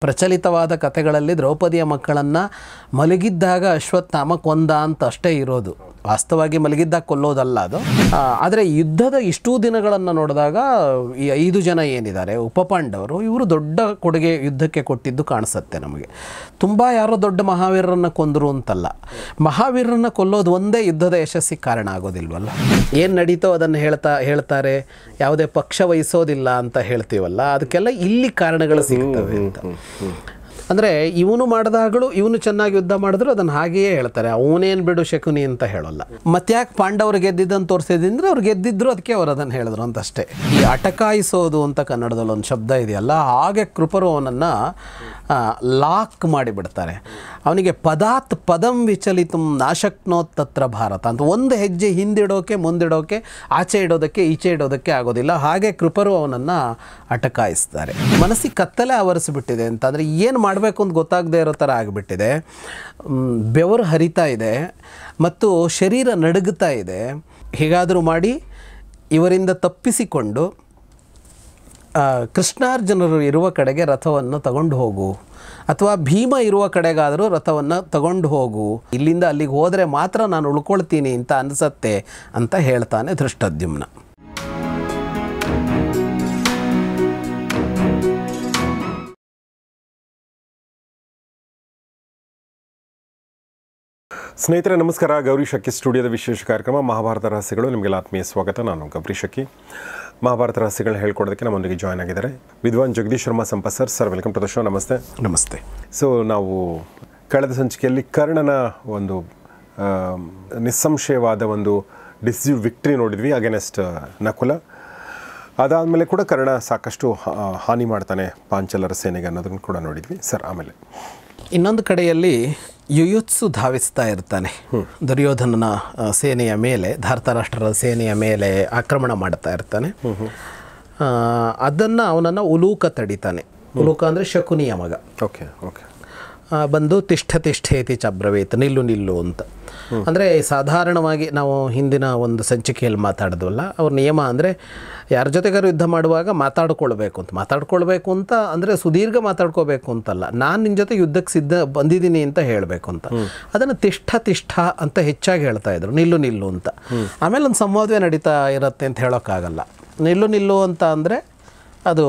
ಪ್ರಚಲಿತವಾದ ಕಥೆಗಳಲ್ಲಿ ದ್ರೌಪದಿಯ ಮಕ್ಕಳನ್ನು ಮಲಗಿದ್ದಾಗ ಅಶ್ವತ್ಥಾಮ ಕೊಂದ ಅಂತ ಅಷ್ಟೇ ಇರೋದು. ವಾಸ್ತವವಾಗಿ ಮಲಗಿದ್ದಾಗ ಕೊಲ್ಲೋದಲ್ಲ ಅದು. ಆದರೆ ಯುದ್ಧದ ಇಷ್ಟೂ ದಿನಗಳನ್ನು ನೋಡಿದಾಗ ಈ 5 ಜನ ಏನಿದ್ದಾರೆ ಉಪಪಾಂಡವರು, ಇವರು ದೊಡ್ಡ ಕೊಡುಗೆ ಯುದ್ಧಕ್ಕೆ ಕೊಟ್ಟಿದ್ದು ಕಾಣಿಸುತ್ತೆ ನಮಗೆ. ತುಂಬ ಯಾರೋ ದೊಡ್ಡ ಮಹಾವೀರರನ್ನು ಕೊಂದರು ಅಂತಲ್ಲ, ಮಹಾವೀರರನ್ನು ಕೊಲ್ಲೋದು ಒಂದೇ ಯುದ್ಧದ ಯಶಸ್ಸಿಗೆ ಕಾರಣ ಆಗೋದಿಲ್ವಲ್ಲ. ಏನು ನಡೀತೋ ಅದನ್ನು ಹೇಳ್ತಾರೆ, ಯಾವುದೇ ಪಕ್ಷ ವಹಿಸೋದಿಲ್ಲ ಅಂತ ಹೇಳ್ತೀವಲ್ಲ, ಅದಕ್ಕೆಲ್ಲ ಇಲ್ಲಿ ಕಾರಣಗಳು ಸಿಗ್ತವೆ ಅಂತ. ಅಂದರೆ ಇವನು ಮಾಡಿದಾಗಲೂ ಇವನು ಚೆನ್ನಾಗಿ ಯುದ್ಧ ಮಾಡಿದ್ರು ಅದನ್ನು ಹಾಗೆಯೇ ಹೇಳ್ತಾರೆ, ಅವನೇನು ಬಿಡು ಶಕುನಿ ಅಂತ ಹೇಳೋಲ್ಲ. ಮತ್ತ್ಯಾಕೆ ಪಾಂಡವರು ಗೆದ್ದಿದ್ದನ್ನು ತೋರಿಸಿದ್ರೆ ಅವ್ರು ಗೆದ್ದಿದ್ರು, ಅದಕ್ಕೆ ಅವ್ರು ಅದನ್ನು ಹೇಳಿದ್ರು ಅಂತಷ್ಟೇ. ಈ ಅಟಕಾಯಿಸೋದು ಅಂತ ಕನ್ನಡದಲ್ಲಿ ಒಂದು ಶಬ್ದ ಇದೆಯಲ್ಲ, ಹಾಗೆ ಕೃಪರು ಅವನನ್ನು ಲಾಕ್ ಮಾಡಿಬಿಡ್ತಾರೆ. ಅವನಿಗೆ ಪದಾತ್ ಪದಂ ವಿಚಲಿತಂ ನಾಶಕ್ನೋತ್ ತತ್ರ ಭಾರತ ಅಂತ, ಒಂದು ಹೆಜ್ಜೆ ಹಿಂದಿಡೋಕೆ ಮುಂದಿಡೋಕೆ, ಆಚೆ ಇಡೋದಕ್ಕೆ ಈಚೆ ಇಡೋದಕ್ಕೆ ಆಗೋದಿಲ್ಲ. ಹಾಗೆ ಕೃಪರು ಅವನನ್ನು ಅಟಕಾಯಿಸ್ತಾರೆ. ಮನಸ್ಸಿಗೆ ಕತ್ತಲೆ ಆವರಿಸಿಬಿಟ್ಟಿದೆ ಅಂತ, ಅಂದರೆ ಏನು ಮಾಡಬೇಕು ಅಂತ ಗೊತ್ತಾಗದೇ ಇರೋ ಥರ ಆಗಿಬಿಟ್ಟಿದೆ. ಬೆವರು ಹರಿತಾ ಇದೆ ಮತ್ತು ಶರೀರ ನಡುಗುತ್ತಾ ಇದೆ. ಹೀಗಾದರೂ ಮಾಡಿ ಇವರಿಂದ ತಪ್ಪಿಸಿಕೊಂಡು ಕೃಷ್ಣಾರ್ಜುನರು ಇರುವ ಕಡೆಗೆ ರಥವನ್ನು ತಗೊಂಡು ಹೋಗು, ಅಥವಾ ಭೀಮ ಇರುವ ಕಡೆಗಾದರೂ ರಥವನ್ನು ತಗೊಂಡು ಹೋಗು, ಇಲ್ಲಿಂದ ಅಲ್ಲಿಗೆ ಹೋದರೆ ಮಾತ್ರ ನಾನು ಉಳ್ಕೊಳ್ತೀನಿ ಅಂತ ಅನಿಸತ್ತೆ ಅಂತ ಹೇಳ್ತಾನೆ ಧೃಷ್ಟದ್ಯುಮ್ನ. ಸ್ನೇಹಿತರೆ ನಮಸ್ಕಾರ. ಗೌರಿ ಶಕ್ಕಿ ಸ್ಟುಡಿಯೋದ ವಿಶೇಷ ಕಾರ್ಯಕ್ರಮ ಮಹಾಭಾರತ ರಹಸ್ಯಗಳು. ನಿಮಗೆಲ್ಲ ಆತ್ಮೀಯ ಸ್ವಾಗತ. ನಾನು ಗೌರಿ ಶಕ್ಕಿ. ಮಹಾಭಾರತ ರಹಸ್ಯಗಳನ್ನ ಹೇಳ್ಕೊಡೋದಕ್ಕೆ ನಮ್ಮೊಂದಿಗೆ ಜಾಯ್ನ್ ಆಗಿದ್ದಾರೆ ವಿದ್ವಾನ್ Jagadish Sharma Sampath sir. Sir welcome to the show. ನಮಸ್ತೆ. ನಮಸ್ತೆ. ಸೊ ನಾವು ಕಳೆದ ಸಂಚಿಕೆಯಲ್ಲಿ ಕರ್ಣನ ಒಂದು ನಿಸ್ಸಂಶಯವಾದ ಒಂದು ಡಿಸಿಸಿವ್ ವಿಕ್ಟ್ರಿ ನೋಡಿದ್ವಿ ಅಗೇನೆಸ್ಟ್ ನಕುಲ. ಅದಾದಮೇಲೆ ಕೂಡ ಕರ್ಣ ಸಾಕಷ್ಟು ಹಾನಿ ಮಾಡ್ತಾನೆ ಪಾಂಚಾಲರ ಸೇನೆಗೆ ಅನ್ನೋದನ್ನು ಕೂಡ ನೋಡಿದ್ವಿ ಸರ್. ಆಮೇಲೆ ಇನ್ನೊಂದು ಕಡೆಯಲ್ಲಿ ಯುಯುತ್ಸು ಧಾವಿಸ್ತಾ ಇರ್ತಾನೆ ದುರ್ಯೋಧನನ ಸೇನೆಯ ಮೇಲೆ, ಧಾರ್ತರಾಷ್ಟ್ರದ ಸೇನೆಯ ಮೇಲೆ ಆಕ್ರಮಣ ಮಾಡ್ತಾ ಇರ್ತಾನೆ. ಅದನ್ನು ಅವನನ್ನು ಉಲೂಕ ತಡಿತಾನೆ. ಉಲೂಕ ಅಂದರೆ ಶಕುನಿಯ ಮಗ. Okay okay. ಬಂದು ತಿಷ್ಠೇತಿ ಚಬ್ರವೇತ್, ನಿಲ್ಲು ಅಂತ. ಅಂದರೆ ಸಾಧಾರಣವಾಗಿ ನಾವು ಹಿಂದಿನ ಒಂದು ಸಂಚಿಕೆಯಲ್ಲಿ ಮಾತಾಡಿದ್ವಲ್ಲ, ಅವ್ರ ನಿಯಮ ಅಂದರೆ ಯಾರ ಜೊತೆಗಾರು ಯುದ್ಧ ಮಾಡುವಾಗ ಮಾತಾಡ್ಕೊಳ್ಬೇಕು ಅಂತ ಅಂದರೆ ಸುದೀರ್ಘ ಮಾತಾಡ್ಕೋಬೇಕು ಅಂತಲ್ಲ, ನಾನು ನಿನ್ನ ಜೊತೆ ಯುದ್ಧಕ್ಕೆ ಬಂದಿದ್ದೀನಿ ಅಂತ ಹೇಳಬೇಕು ಅಂತ. ಅದನ್ನು ತಿಷ್ಠ ಅಂತ ಹೆಚ್ಚಾಗಿ ಹೇಳ್ತಾ ಇದ್ರು, ನಿಲ್ಲು ಅಂತ. ಆಮೇಲೆ ಒಂದು ಸಂವಾದವೇ ನಡೀತಾ ಇರುತ್ತೆ ಅಂತ ಹೇಳೋಕ್ಕಾಗಲ್ಲ. ನಿಲ್ಲು ಅಂತ ಅಂದರೆ ಅದು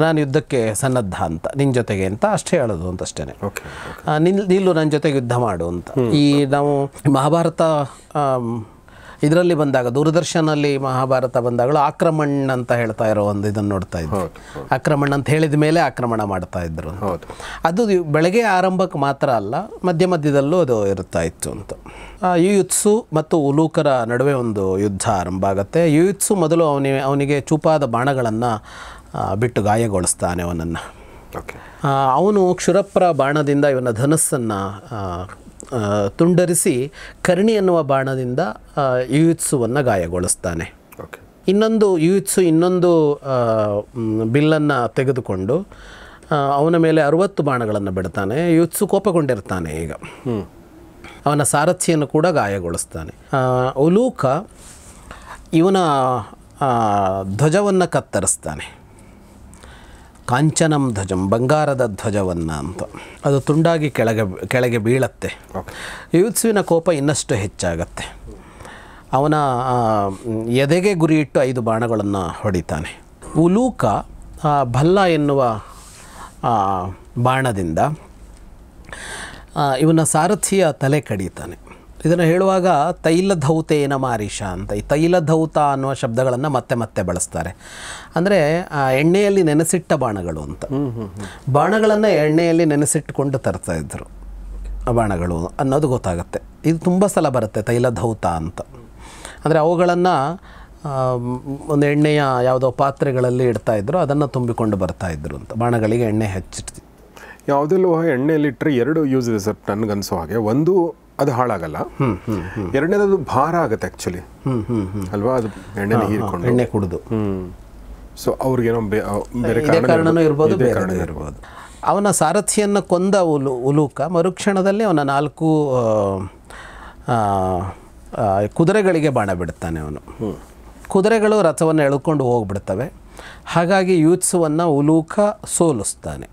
ನಾನು ಯುದ್ಧಕ್ಕೆ ಸನ್ನದ್ಧ ಅಂತ, ನಿನ್ನ ಜೊತೆಗೆ ಅಂತ ಅಷ್ಟೇ ಹೇಳೋದು ಅಂತ ಅಷ್ಟೇ. ನಿಲ್ಲು ನನ್ನ ಜೊತೆಗೆ ಯುದ್ಧ ಮಾಡು ಅಂತ. ಈ ನಾವು ಮಹಾಭಾರತ ಇದರಲ್ಲಿ ಬಂದಾಗ, ದೂರದರ್ಶನಲ್ಲಿ ಮಹಾಭಾರತ ಬಂದಾಗಲೂ ಆಕ್ರಮಣ್ ಅಂತ ಹೇಳ್ತಾ ಇರೋ ಒಂದು ಇದನ್ನು ನೋಡ್ತಾ ಇದ್ವಿ. ಆಕ್ರಮಣ್ ಅಂತ ಹೇಳಿದ ಮೇಲೆ ಆಕ್ರಮಣ ಮಾಡ್ತಾ ಇದ್ರು. ಅದು ಬೆಳಗ್ಗೆ ಆರಂಭಕ್ಕೆ ಮಾತ್ರ ಅಲ್ಲ, ಮಧ್ಯದಲ್ಲೂ ಅದು ಇರ್ತಾ ಇತ್ತು ಅಂತ. ಯುಯುತ್ಸು ಮತ್ತು ಉಲೂಕರ ನಡುವೆ ಒಂದು ಯುದ್ಧ ಆರಂಭ ಆಗುತ್ತೆ. ಯುಯುತ್ಸು ಮೊದಲು ಅವನಿಗೆ ಚೂಪಾದ ಬಾಣಗಳನ್ನು ಬಿಟ್ಟು ಗಾಯಗೊಳಿಸ್ತಾನೆ ಅವನನ್ನು. ಅವನು ಕ್ಷುರಪ್ರ ಬಾಣದಿಂದ ಇವನ ಧನಸ್ಸನ್ನು ತುಂಡರಿಸಿ ಕರ್ಣಿ ಎನ್ನುವ ಬಾಣದಿಂದ ಯುಯುತ್ಸುವನ್ನು ಗಾಯಗೊಳಿಸ್ತಾನೆ. ಯುಯುತ್ಸು ಇನ್ನೊಂದು ಬಿಲ್ಲನ್ನು ತೆಗೆದುಕೊಂಡು ಅವನ ಮೇಲೆ 60 ಬಾಣಗಳನ್ನು ಬಿಡ್ತಾನೆ. ಯುಯುತ್ಸು ಕೋಪಗೊಂಡಿರ್ತಾನೆ. ಈಗ ಅವನ ಸಾರಥಿಯನ್ನು ಕೂಡ ಗಾಯಗೊಳಿಸ್ತಾನೆ. ಉಲೂಕ ಇವನ ಧ್ವಜವನ್ನು ಕತ್ತರಿಸ್ತಾನೆ. ಕಾಂಚನಂ ಧ್ವಜಂ, ಬಂಗಾರದ ಧ್ವಜವನ್ನು ಅಂತ. ಅದು ತುಂಡಾಗಿ ಕೆಳಗೆ ಬೀಳತ್ತೆ. ಯುಯುತ್ಸುವಿನ ಕೋಪ ಇನ್ನಷ್ಟು ಹೆಚ್ಚಾಗತ್ತೆ. ಅವನ ಎದೆಗೆ ಗುರಿಯಿಟ್ಟು 5 ಬಾಣಗಳನ್ನು ಹೊಡಿತಾನೆ. ಉಲೂಕ ಭಲ್ಲ ಎನ್ನುವ ಬಾಣದಿಂದ ಇವನ ಸಾರಥಿಯ ತಲೆ ಕಡಿತಾನೆ. ಇದನ್ನು ಹೇಳುವಾಗ ತೈಲಧೌತೇನ ಮಾರೀಷ ಅಂತ, ಈ ತೈಲಧೌತ ಅನ್ನುವ ಶಬ್ದಗಳನ್ನು ಮತ್ತೆ ಬಳಸ್ತಾರೆ. ಅಂದರೆ ಎಣ್ಣೆಯಲ್ಲಿ ನೆನೆಸಿಟ್ಟ ಬಾಣಗಳು ಅಂತ. ಬಾಣಗಳನ್ನು ಎಣ್ಣೆಯಲ್ಲಿ ನೆನೆಸಿಟ್ಟುಕೊಂಡು ತರ್ತಾ ಇದ್ದರು ಆ ಬಾಣಗಳು ಅನ್ನೋದು ಗೊತ್ತಾಗುತ್ತೆ. ಇದು ತುಂಬ ಸಲ ಬರುತ್ತೆ ತೈಲಧೌತ ಅಂತ. ಅಂದರೆ ಅವುಗಳನ್ನು ಒಂದು ಎಣ್ಣೆಯ ಯಾವುದೋ ಪಾತ್ರೆಗಳಲ್ಲಿ ಇಡ್ತಾಯಿದ್ರು, ಅದನ್ನು ತುಂಬಿಕೊಂಡು ಬರ್ತಾಯಿದ್ರು ಅಂತ. ಬಾಣಗಳಿಗೆ ಎಣ್ಣೆ ಹಚ್ಚಿರ್ತೀವಿ. ಯಾವುದೆಲ್ಲೋ ಎಣ್ಣೆಯಲ್ಲಿ ಇಟ್ಟರೆ 2 ಯೂಸ್ ಇದೆ ಸರ್ ನನಗನ್ಸೋ ಹಾಗೆ. ಒಂದು ಅದು ಹಾಳಾಗಲ್ಲ, ಎರಡನೇದು ಭಾರ ಆಗುತ್ತೆ ಆ್ಯಕ್ಚುಲಿ ಅಲ್ವಾ, ಅದು ಎಣ್ಣೆ ಹೀರ್ಕೊಂಡು ಎಣ್ಣೆ ಕುಡಿದು. ಸೊ ಅವ್ರಿಗೇನೋ ಬೇರೆ ಕಾರಣನೂ ಇರ್ಬೋದು. ಅವನ ಸಾರಥಿಯನ್ನು ಕೊಂದ ಉಲೂಕ ಮರುಕ್ಷಣದಲ್ಲಿ ಅವನ 4 ಕುದುರೆಗಳಿಗೆ ಬಾಣ ಬಿಡ್ತಾನೆ ಅವನು. ಕುದುರೆಗಳು ರಥವನ್ನು ಎಳ್ಕೊಂಡು ಹೋಗ್ಬಿಡ್ತವೆ. ಹಾಗಾಗಿ ಯುಯುತ್ಸುವನ್ನು ಉಲೂಕ ಸೋಲಿಸ್ತಾನೆ.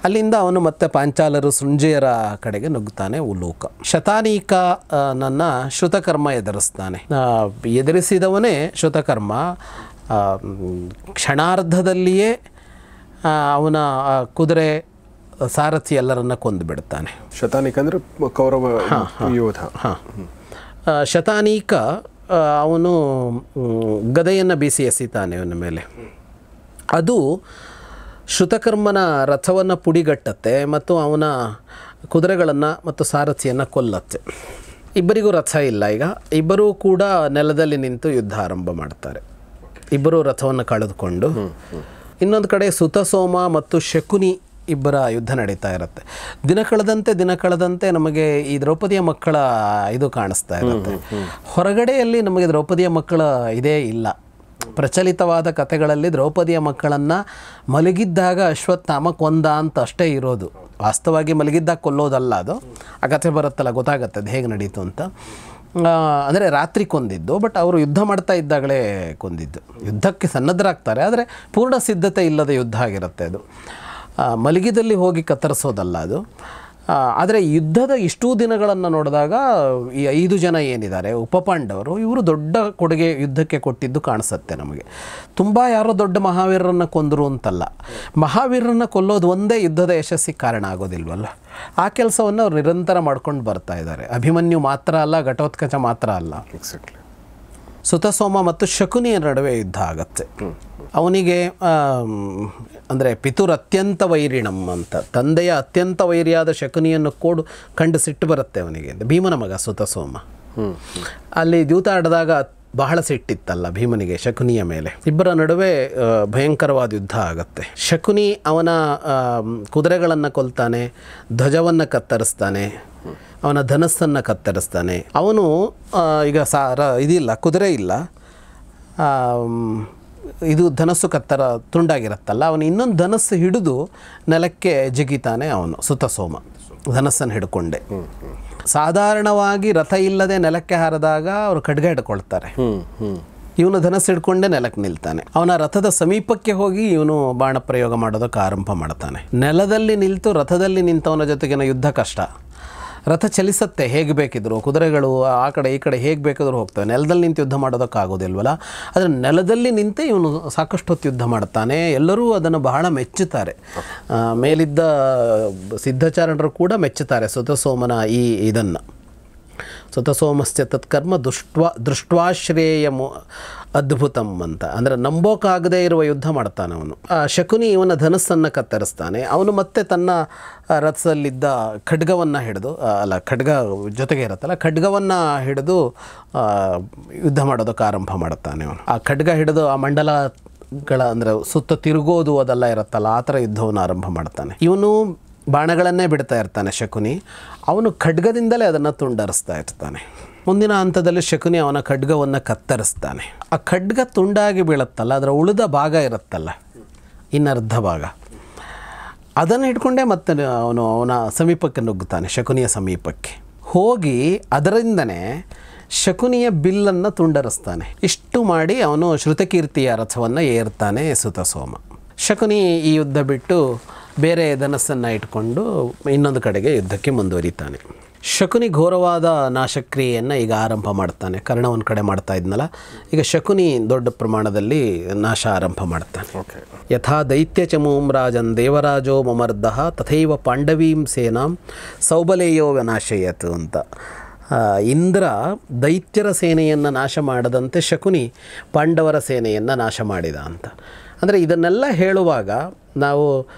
ಅಲ್ಲಿಂದ ಅವನು ಮತ್ತೆ ಪಾಂಚಾಲರು ಸೃಂಜೆಯರ ಕಡೆಗೆ ನುಗ್ಗುತ್ತಾನೆ ಉಲೂಕ. ಶತಾನೀಕ ನನ್ನ ಶ್ರುತಕರ್ಮ ಎದುರಿಸ್ತಾನೆ. ಎದುರಿಸಿದವನೇ ಶ್ರುತಕರ್ಮ ಕ್ಷಣಾರ್ಧದಲ್ಲಿಯೇ ಅವನ ಕುದುರೆ ಸಾರಥಿ ಎಲ್ಲರನ್ನ ಕೊಂದು ಬಿಡ್ತಾನೆ. ಶತಾನೀಕ ಅಂದರೆ ಕೌರವ ಯೋಧ. ಶತಾನೀಕ ಅವನು ಗದೆಯನ್ನು ಬೀಸಿ ಎಸಿತಾನೆ ಅವನ ಮೇಲೆ. ಅದು ಶ್ರುತಕರ್ಮನ ರಥವನ್ನು ಪುಡಿಗಟ್ಟತ್ತೆ ಮತ್ತು ಅವನ ಕುದುರೆಗಳನ್ನು ಮತ್ತು ಸಾರಥಿಯನ್ನು ಕೊಲ್ಲತ್ತೆ. ಇಬ್ಬರಿಗೂ ರಥ ಇಲ್ಲ. ಈಗ ಇಬ್ಬರೂ ಕೂಡ ನೆಲದಲ್ಲಿ ನಿಂತು ಯುದ್ಧ ಆರಂಭ ಮಾಡ್ತಾರೆ. ಇಬ್ಬರೂ ರಥವನ್ನು ಕಳೆದುಕೊಂಡು. ಇನ್ನೊಂದು ಕಡೆ ಸುತಸೋಮ ಮತ್ತು ಶಕುನಿ ಇಬ್ಬರ ಯುದ್ಧ ನಡೀತಾ ಇರುತ್ತೆ. ದಿನ ಕಳೆದಂತೆ ನಮಗೆ ಈ ದ್ರೌಪದಿಯ ಮಕ್ಕಳ ಇದು ಕಾಣಿಸ್ತಾ ಇರುತ್ತೆ. ಹೊರಗಡೆಯಲ್ಲಿ ನಮಗೆ ದ್ರೌಪದಿಯ ಮಕ್ಕಳ ಇದೇ ಇಲ್ಲ. ಪ್ರಚಲಿತವಾದ ಕಥೆಗಳಲ್ಲಿ ದ್ರೌಪದಿಯ ಮಕ್ಕಳನ್ನು ಮಲಗಿದ್ದಾಗ ಅಶ್ವತ್ಥಾಮ ಕೊಂದ ಅಂತ ಅಷ್ಟೇ ಇರೋದು. ವಾಸ್ತವವಾಗಿ ಮಲಗಿದ್ದಾಗ ಕೊಲ್ಲೋದಲ್ಲ ಅದು. ಆ ಕಥೆ ಬರುತ್ತಲ್ಲ, ಗೊತ್ತಾಗತ್ತೆ ಅದು ಹೇಗೆ ನಡೀತು ಅಂತ. ಅಂದರೆ ರಾತ್ರಿ ಕೊಂದಿದ್ದು, ಬಟ್ ಅವರು ಯುದ್ಧ ಮಾಡ್ತಾ ಇದ್ದಾಗಲೇ ಕೊಂದಿದ್ದು. ಯುದ್ಧಕ್ಕೆ ಸನ್ನದ್ಧರಾಗ್ತಾರೆ, ಆದರೆ ಪೂರ್ಣ ಸಿದ್ಧತೆ ಇಲ್ಲದ ಯುದ್ಧ ಆಗಿರುತ್ತೆ ಅದು. ಮಲಗಿದಲ್ಲಿ ಹೋಗಿ ಕತ್ತರಿಸೋದಲ್ಲ ಅದು. ಆದರೆ ಯುದ್ಧದ ಇಷ್ಟೂ ದಿನಗಳನ್ನು ನೋಡಿದಾಗ ಈ 5 ಜನ ಏನಿದ್ದಾರೆ ಉಪಪಾಂಡವರು, ಇವರು ದೊಡ್ಡ ಕೊಡುಗೆ ಯುದ್ಧಕ್ಕೆ ಕೊಟ್ಟಿದ್ದು ಕಾಣಿಸುತ್ತೆ ನಮಗೆ. ತುಂಬ ಯಾರೋ ದೊಡ್ಡ ಮಹಾವೀರರನ್ನು ಕೊಂದರು ಅಂತಲ್ಲ, ಮಹಾವೀರರನ್ನು ಕೊಲ್ಲೋದು ಒಂದೇ ಯುದ್ಧದ ಯಶಸ್ಸಿಗೆ ಕಾರಣ ಆಗೋದಿಲ್ವಲ್ಲ. ಆ ಕೆಲಸವನ್ನು ಅವ್ರು ನಿರಂತರ ಮಾಡ್ಕೊಂಡು ಬರ್ತಾ ಇದ್ದಾರೆ. ಅಭಿಮನ್ಯು ಮಾತ್ರ ಅಲ್ಲ, ಘಟೋತ್ಕಚ ಮಾತ್ರ ಅಲ್ಲ. ಸುತಸೋಮ ಮತ್ತು ಶಕುನಿಯ ನಡುವೆ ಯುದ್ಧ ಆಗತ್ತೆ. ಅವನಿಗೆ ಅಂದರೆ ಪಿತುರ್ ಅತ್ಯಂತ ವೈರಿಣಂ ಅಂತ, ತಂದೆಯ ಅತ್ಯಂತ ವೈರಿಯಾದ ಶಕುನಿಯನ್ನು ಕಂಡು ಸಿಟ್ಟು ಬರುತ್ತೆ ಅವನಿಗೆ. ಭೀಮನ ಮಗ ಸುತಸೋಮ. ಅಲ್ಲಿ ದ್ಯೂತ ಆಡಿದಾಗ ಬಹಳ ಸಿಟ್ಟಿತ್ತಲ್ಲ ಭೀಮನಿಗೆ ಶಕುನಿಯ ಮೇಲೆ. ಇಬ್ಬರ ನಡುವೆ ಭಯಂಕರವಾದ ಯುದ್ಧ ಆಗುತ್ತೆ. ಶಕುನಿ ಅವನ ಕುದುರೆಗಳನ್ನು ಕೊಲ್ತಾನೆ, ಧ್ವಜವನ್ನು ಕತ್ತರಿಸ್ತಾನೆ, ಅವನ ಧನಸ್ಸನ್ನು ಕತ್ತರಿಸ್ತಾನೆ. ಅವನು ಈಗ ಇದಿಲ್ಲ, ಕುದುರೆ ಇಲ್ಲ, ಇದು ಧನಸ್ಸು ತುಂಡಾಗಿರುತ್ತಲ್ಲ, ಅವನು ಇನ್ನೊಂದು ಧನಸ್ಸು ಹಿಡಿದು ನೆಲಕ್ಕೆ ಜಿಗಿತಾನೆ ಅವನು ಸುತಸೋಮ, ಧನಸ್ಸನ್ನು ಹಿಡ್ಕೊಂಡೆ. ಸಾಧಾರಣವಾಗಿ ರಥ ಇಲ್ಲದೆ ನೆಲಕ್ಕೆ ಹಾರಿದಾಗ ಅವರು ಖಡ್ಗ ಹಿಡ್ಕೊಳ್ತಾರೆ. ಇವನು ಧನಸ್ಸು ಹಿಡ್ಕೊಂಡೆ ನೆಲಕ್ಕೆ ನಿಲ್ತಾನೆ. ಅವನ ರಥದ ಸಮೀಪಕ್ಕೆ ಹೋಗಿ ಇವನು ಬಾಣ ಪ್ರಯೋಗ ಮಾಡೋದಕ್ಕೆ ಆರಂಭ ಮಾಡ್ತಾನೆ. ನೆಲದಲ್ಲಿ ನಿಲ್ತು ರಥದಲ್ಲಿ ನಿಂತವನ ಜೊತೆಗಿನ ಯುದ್ಧ ಕಷ್ಟ. ರಥ ಚಲಿಸತ್ತೆ ಹೇಗೆ ಬೇಕಿದ್ರು, ಕುದುರೆಗಳು ಆ ಕಡೆ ಈ ಕಡೆ ಹೇಗೆ ಬೇಕಾದರೂ ಹೋಗ್ತವೆ. ನೆಲದಲ್ಲಿ ನಿಂತು ಯುದ್ಧ ಮಾಡೋದಕ್ಕಾಗೋದಿಲ್ವಲ್ಲ. ಆದರೆ ನೆಲದಲ್ಲಿ ನಿಂತೆ ಇವನು ಸಾಕಷ್ಟು ಹೊತ್ತು ಯುದ್ಧ ಮಾಡ್ತಾನೆ. ಎಲ್ಲರೂ ಅದನ್ನು ಬಹಳ ಮೆಚ್ಚುತ್ತಾರೆ. ಮೇಲಿದ್ದ ಸಿದ್ಧಚಾರಣರು ಕೂಡ ಮೆಚ್ಚುತ್ತಾರೆ ಸುತಸೋಮನ ಇದನ್ನು. ಸುತಸೋಮಸ್ಯ ತತ್ಕರ್ಮ ದೃಷ್ಟ್ವಾಶ್ರೇಯ ಅದ್ಭುತಂ ಅಂತ, ಅಂದರೆ ನಂಬೋಕಾಗದೇ ಇರುವ ಯುದ್ಧ ಮಾಡ್ತಾನೆ ಅವನು. ಶಕುನಿ ಇವನ ಧನಸ್ಸನ್ನು ಕತ್ತರಿಸ್ತಾನೆ. ಅವನು ಮತ್ತೆ ತನ್ನ ರಥದಲ್ಲಿದ್ದ ಖಡ್ಗವನ್ನು ಹಿಡಿದು, ಖಡ್ಗ ಜೊತೆಗೆ ಇರುತ್ತಲ್ಲ, ಖಡ್ಗವನ್ನು ಹಿಡಿದು ಯುದ್ಧ ಮಾಡೋದಕ್ಕೆ ಆರಂಭ ಮಾಡ್ತಾನೆ ಅವನು. ಆ ಖಡ್ಗ ಹಿಡಿದು ಆ ಮಂಡಲಗಳ ಅಂದರೆ ಸುತ್ತ ತಿರುಗೋದು ಅದೆಲ್ಲ ಇರುತ್ತಲ್ಲ, ಆ ಥರ ಯುದ್ಧವನ್ನು ಆರಂಭ ಮಾಡ್ತಾನೆ. ಇವನು ಬಾಣಗಳನ್ನೇ ಬಿಡ್ತಾ ಇರ್ತಾನೆ ಶಕುನಿ. ಅವನು ಖಡ್ಗದಿಂದಲೇ ಅದನ್ನು ತುಂಡರಿಸ್ತಾ ಇರ್ತಾನೆ. ಮುಂದಿನ ಹಂತದಲ್ಲಿ ಶಕುನಿ ಅವನ ಖಡ್ಗವನ್ನು ಕತ್ತರಿಸ್ತಾನೆ. ಆ ಖಡ್ಗ ತುಂಡಾಗಿ ಬೀಳುತ್ತಲ್ಲ, ಅದರ ಉಳಿದ ಭಾಗ ಇರುತ್ತಲ್ಲ, ಇನ್ನರ್ಧ ಭಾಗ, ಅದನ್ನು ಹಿಡ್ಕೊಂಡೇ ಮತ್ತೆ ಅವನ ಸಮೀಪಕ್ಕೆ ನುಗ್ಗುತ್ತಾನೆ. ಶಕುನಿಯ ಸಮೀಪಕ್ಕೆ ಹೋಗಿ ಅದರಿಂದನೇ ಶಕುನಿಯ ಬಿಲ್ಲನ್ನು ತುಂಡರಿಸ್ತಾನೆ. ಇಷ್ಟು ಮಾಡಿ ಅವನು ಶ್ರುತಕೀರ್ತಿಯ ರಥವನ್ನು ಏರ್ತಾನೆ ಸುತಸೋಮ. ಶಕುನಿ ಈ ಯುದ್ಧ ಬಿಟ್ಟು ಬೇರೆ ಧನಸ್ಸನ್ನು ಇಟ್ಕೊಂಡು ಇನ್ನೊಂದು ಕಡೆಗೆ ಯುದ್ಧಕ್ಕೆ ಮುಂದುವರಿತಾನೆ. ಶಕುನಿ ಘೋರವಾದ ನಾಶಕ್ರಿಯೆಯನ್ನು ಈಗ ಆರಂಭ ಮಾಡ್ತಾನೆ. ಕರ್ಣ ಒಂದು ಕಡೆ ಮಾಡ್ತಾ ಇದ್ನಲ್ಲ, ಈಗ ಶಕುನಿ ದೊಡ್ಡ ಪ್ರಮಾಣದಲ್ಲಿ ನಾಶ ಆರಂಭ ಮಾಡ್ತಾನೆ. ಯಥಾ ದೈತ್ಯ ಚಮೂಂ ರಾಜನ್ ದೇವರಾಜೋ ಮಮರ್ದಃ ತಥೈವ ಪಾಂಡವೀಂ ಸೇನಾಂ ಸೌಬಲೇಯೋ ವಿನಾಶಯತ್ ಅಂತ. ಇಂದ್ರ ದೈತ್ಯರ ಸೇನೆಯನ್ನು ನಾಶ ಮಾಡದಂತೆ ಶಕುನಿ ಪಾಂಡವರ ಸೇನೆಯನ್ನು ನಾಶ ಮಾಡಿದ ಅಂತ. ಅಂದರೆ ಇದನ್ನೆಲ್ಲ ಹೇಳುವಾಗ ನಾವು